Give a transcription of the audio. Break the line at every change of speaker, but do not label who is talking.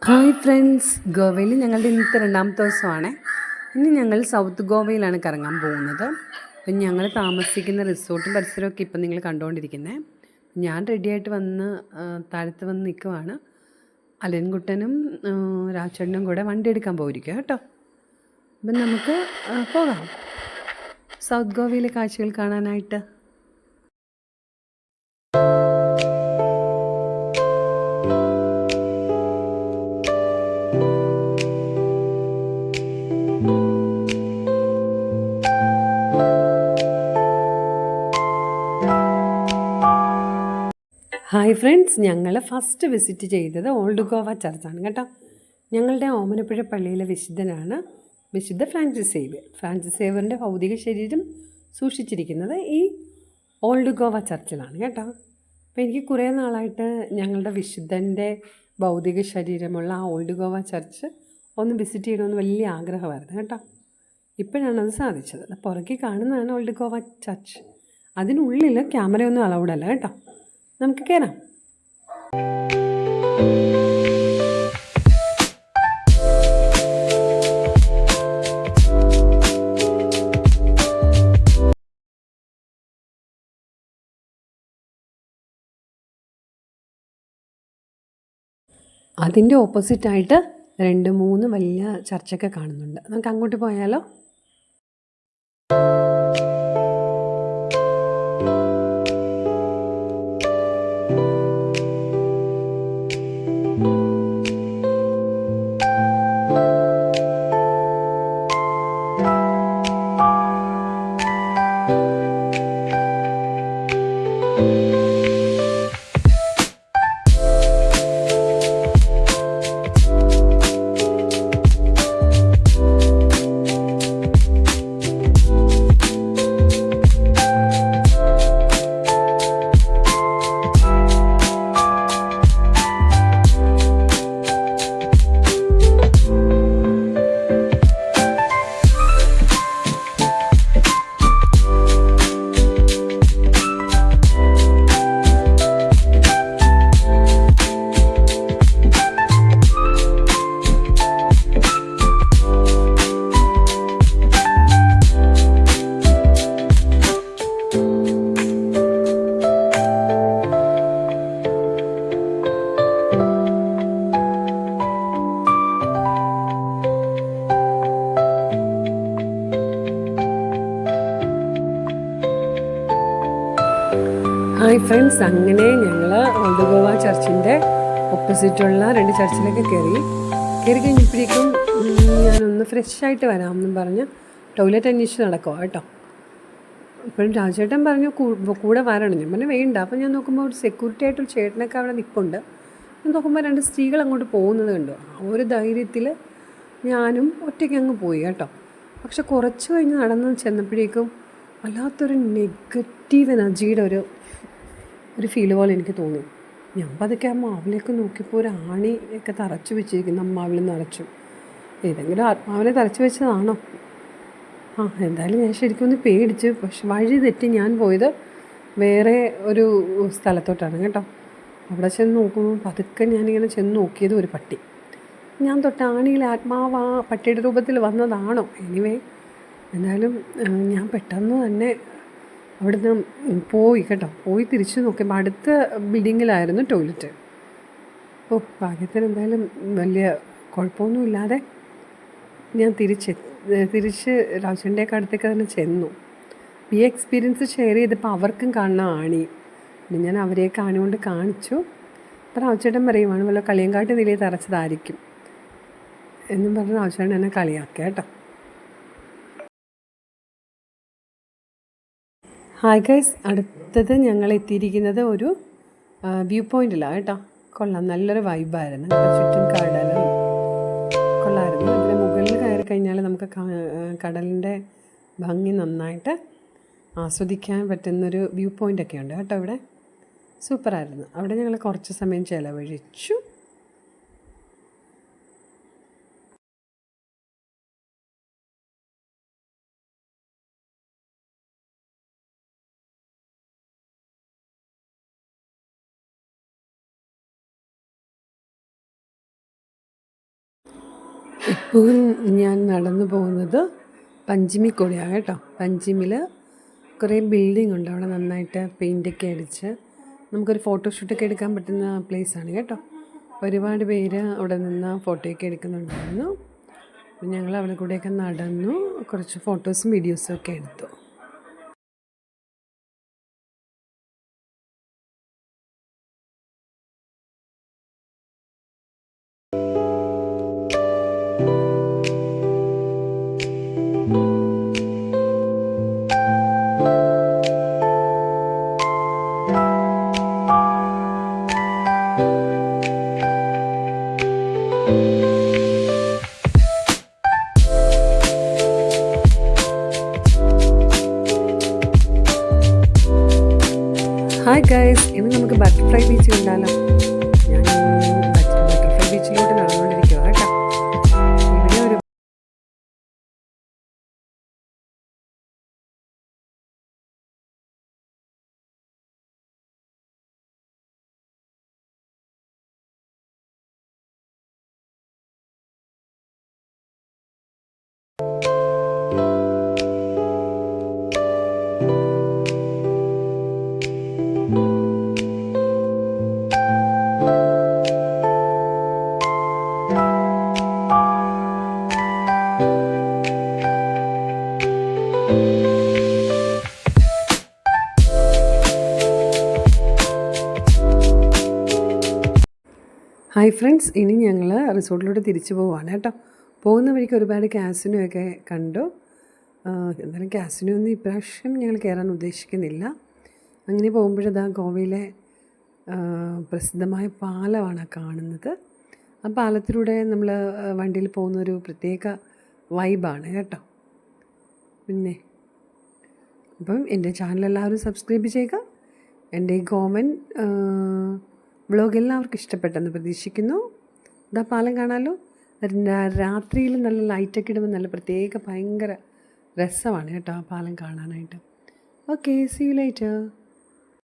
Hi friends, ഗോവയിൽ ഞങ്ങളുടെ ഇന്നത്തെ രണ്ടാമത്തെ ദിവസമാണ്. ഇനി ഞങ്ങൾ സൗത്ത് ഗോവയിലാണ് കറങ്ങാൻ പോകുന്നത്. അപ്പം ഞങ്ങൾ താമസിക്കുന്ന റിസോർട്ടും പരിസരമൊക്കെ ഇപ്പം നിങ്ങൾ കണ്ടുകൊണ്ടിരിക്കുന്നത്. ഞാൻ റെഡിയായിട്ട് വന്ന് താഴത്ത് വന്ന് നിൽക്കുവാണ്. അലൻകുട്ടനും രാജേട്ടനും കൂടെ വണ്ടി എടുക്കാൻ പോയിരിക്കുക കേട്ടോ. അപ്പം നമുക്ക് പോകാം സൗത്ത് ഗോവയിലെ കാഴ്ചകൾ കാണാനായിട്ട്. ഹായ് ഫ്രണ്ട്സ്, ഞങ്ങൾ ഫസ്റ്റ് വിസിറ്റ് ചെയ്തത് ഓൾഡ് ഗോവ ചർച്ചാണ് കേട്ടോ. ഞങ്ങളുടെ ഓമനപ്പുഴ പള്ളിയിലെ വിശുദ്ധനാണ് വിശുദ്ധ ഫ്രാൻസിസ് സേവ്യർ. ഫ്രാൻസിസ് സേവ്യറിൻ്റെ ഭൗതിക ശരീരം സൂക്ഷിച്ചിരിക്കുന്നത് ഈ ഓൾഡ് ഗോവ ചർച്ചിലാണ് കേട്ടോ. അപ്പോൾ എനിക്ക് കുറേ നാളായിട്ട് ഞങ്ങളുടെ വിശുദ്ധൻ്റെ ഭൗതിക ശരീരമുള്ള ആ ഓൾഡ് ഗോവ ചർച്ച് ഒന്ന് വിസിറ്റ് ചെയ്യണമെന്ന് വലിയ ആഗ്രഹമായിരുന്നു കേട്ടോ. ഇപ്പോഴാണത് സാധിച്ചത്. പുറകെ കാണുന്നതാണ് ഓൾഡ് ഗോവ ചർച്ച്. അതിനുള്ളിൽ ക്യാമറയൊന്നും അലൗഡല്ല കേട്ടോ. നമുക്ക് കയറാം. അതിൻ്റെ ഓപ്പോസിറ്റായിട്ട് 2-3 വലിയ ചർച്ചൊക്കെ കാണുന്നുണ്ട്. നമുക്ക് അങ്ങോട്ട് പോയാലോ? ഹായ് ഫ്രണ്ട്സ്, അങ്ങനെ ഞങ്ങൾ ഓൾഡ് ഗോവ ചർച്ചിൻ്റെ ഓപ്പോസിറ്റുള്ള 2 ചർച്ചിലൊക്കെ കയറി കഴിഞ്ഞപ്പോഴേക്കും ഞാനൊന്ന് ഫ്രഷായിട്ട് വരാമെന്നും പറഞ്ഞ് ടോയ്ലറ്റ് അന്വേഷിച്ച് നടക്കുക കേട്ടോ. ഇപ്പോഴും രാജേട്ടൻ പറഞ്ഞു കൂടെ വരണം. ഞാൻ പറഞ്ഞു വേണ്ട. അപ്പോൾ ഞാൻ നോക്കുമ്പോൾ ഒരു സെക്യൂരിറ്റി ആയിട്ടൊരു ചേട്ടനൊക്കെ അവിടെ നിൽപ്പുണ്ട്. ഞാൻ നോക്കുമ്പോൾ 2 സ്ത്രീകൾ അങ്ങോട്ട് പോകുന്നത് കണ്ടു. ആ ഒരു ധൈര്യത്തിൽ ഞാനും ഒറ്റയ്ക്ക് അങ്ങ് പോയി കേട്ടോ. പക്ഷെ കുറച്ച് കഴിഞ്ഞ് നടന്ന് ചെന്നപ്പോഴേക്കും വല്ലാത്തൊരു നെഗറ്റീവ് എനർജിയുടെ ഒരു ഫീല് പോലെ എനിക്ക് തോന്നി. ഞാൻ പതുക്കെ ആ മാവിലേക്ക് നോക്കിയപ്പോൾ ഒരു ആണി ഒക്കെ തറച്ച് വെച്ചിരിക്കുന്നു. അമ്മാവിൽ നിറച്ചു. ഏതെങ്കിലും ആത്മാവിനെ തറച്ച് വെച്ചതാണോ? എന്തായാലും ഞാൻ ശരിക്കും ഒന്ന് പേടിച്ച്. പക്ഷെ വഴി തെറ്റി ഞാൻ പോയത് വേറെ ഒരു സ്ഥലത്തോട്ടാണ് കേട്ടോ. അവിടെ ചെന്ന് നോക്കുമ്പോൾ പതുക്കെ ഞാനിങ്ങനെ ചെന്ന് നോക്കിയത് ഒരു പട്ടി. ഞാൻ തൊട്ട് ആണിയിൽ ആത്മാവ് ആ പട്ടിയുടെ രൂപത്തിൽ വന്നതാണോ? എനിവേ എന്തായാലും ഞാൻ പെട്ടെന്ന് തന്നെ അവിടുന്ന് പോയി കേട്ടോ. പോയി തിരിച്ച് നോക്കിയപ്പോൾ അടുത്ത ബിൽഡിങ്ങിലായിരുന്നു ടോയ്ലറ്റ്. ഭാഗ്യത്തിന് എന്തായാലും വലിയ കുഴപ്പമൊന്നുമില്ലാതെ ഞാൻ തിരിച്ച് രാജേട്ടൻ്റെയൊക്കെ അടുത്തേക്ക് തന്നെ ചെന്നു. ഈ എക്സ്പീരിയൻസ് ഷെയർ ചെയ്തപ്പോൾ അവർക്കും കാണണം ആണി. പിന്നെ ഞാൻ അവരെയൊക്കെ ആണി കൊണ്ട് കാണിച്ചു. അപ്പോൾ രാജേട്ടൻ പറയുവാണ് വല്ല കളിയങ്കാട്ട് നിലയിൽ തറച്ചതായിരിക്കും എന്നും പറഞ്ഞ് രാജേട്ടൻ എന്നെ കളിയാക്കുക കേട്ടോ. ഹായ് ഗൈസ്, അടുത്തത് ഞങ്ങൾ എത്തിയിരിക്കുന്നത് ഒരു വ്യൂ പോയിൻറ്റിലാണ് കേട്ടോ. കൊള്ളാം, നല്ലൊരു വൈബായിരുന്നു. ചുറ്റും കടലും കൊള്ളായിരുന്നു. ഇതിന് മുകളിൽ കയറി കഴിഞ്ഞാൽ നമുക്ക് കടലിൻ്റെ ഭംഗി നന്നായിട്ട് ആസ്വദിക്കാൻ പറ്റുന്നൊരു വ്യൂ പോയിൻ്റൊക്കെ ഉണ്ട് കേട്ടോ. ഇവിടെ സൂപ്പറായിരുന്നു. അവിടെ ഞങ്ങൾ കുറച്ച് സമയം ചിലവഴിച്ചു. ഇപ്പോൾ ഞാൻ നടന്നു പോകുന്നത് പഞ്ചിമിക്കൂടിയാണ് കേട്ടോ. പഞ്ചിമിൽ കുറേ ബിൽഡിംഗ് ഉണ്ട്. അവിടെ നന്നായിട്ട് പെയിൻ്റൊക്കെ അടിച്ച് നമുക്കൊരു ഫോട്ടോഷൂട്ടൊക്കെ എടുക്കാൻ പറ്റുന്ന പ്ലേസാണ് കേട്ടോ. ഒരുപാട് പേര് അവിടെ നിന്ന് ഫോട്ടോയൊക്കെ എടുക്കുന്നുണ്ടായിരുന്നു. ഞങ്ങൾ അവിടെ കൂടെയൊക്കെ നടന്നു, കുറച്ച് ഫോട്ടോസും വീഡിയോസും ഒക്കെ എടുത്തു. ഹായ് ഗൈസ്, ഇന്ന് നമുക്ക് ബട്ടർഫ്ലൈ ബീച്ച് കണ്ടാലോ? ഞാൻ ബട്ടർഫ്ലൈ ബീച്ചിലോട്ട് നടന്നുകൊണ്ടിരിക്കുക കേട്ടോ. ഇവിടെ ഒരു ഹായ് ഫ്രണ്ട്സ്, ഇനി ഞങ്ങൾ റിസോർട്ടിലോട്ട് തിരിച്ചു പോവുകയാണ് കേട്ടോ. പോകുന്ന വഴിക്ക് ഒരുപാട് കാസിനോ ഒക്കെ കണ്ടു. എന്തായാലും കാസിനോ ഒന്നും ഇപ്രാവശ്യം ഞങ്ങൾ കയറാൻ ഉദ്ദേശിക്കുന്നില്ല. അങ്ങനെ പോകുമ്പോഴതാ ഗോവയിലെ പ്രസിദ്ധമായ പാലമാണ് കാണുന്നത്. ആ പാലത്തിലൂടെ നമ്മൾ വണ്ടിയിൽ പോകുന്നൊരു പ്രത്യേക വൈബാണ് കേട്ടോ. പിന്നെ അപ്പം എൻ്റെ ചാനൽ എല്ലാവരും സബ്സ്ക്രൈബ് ചെയ്യുക. എൻ്റെ ഗോവൻ വ്ളോഗ് എല്ലാവർക്കും ഇഷ്ടപ്പെട്ടെന്ന് പ്രതീക്ഷിക്കുന്നു. ഇതാ പാലം കാണാമല്ലോ. രാത്രിയിൽ നല്ല ലൈറ്റൊക്കെ ഇടുമ്പോൾ നല്ല പ്രത്യേക ഭയങ്കര രസമാണ് കേട്ടോ ആ പാലം കാണാനായിട്ട്. Okay, see you later.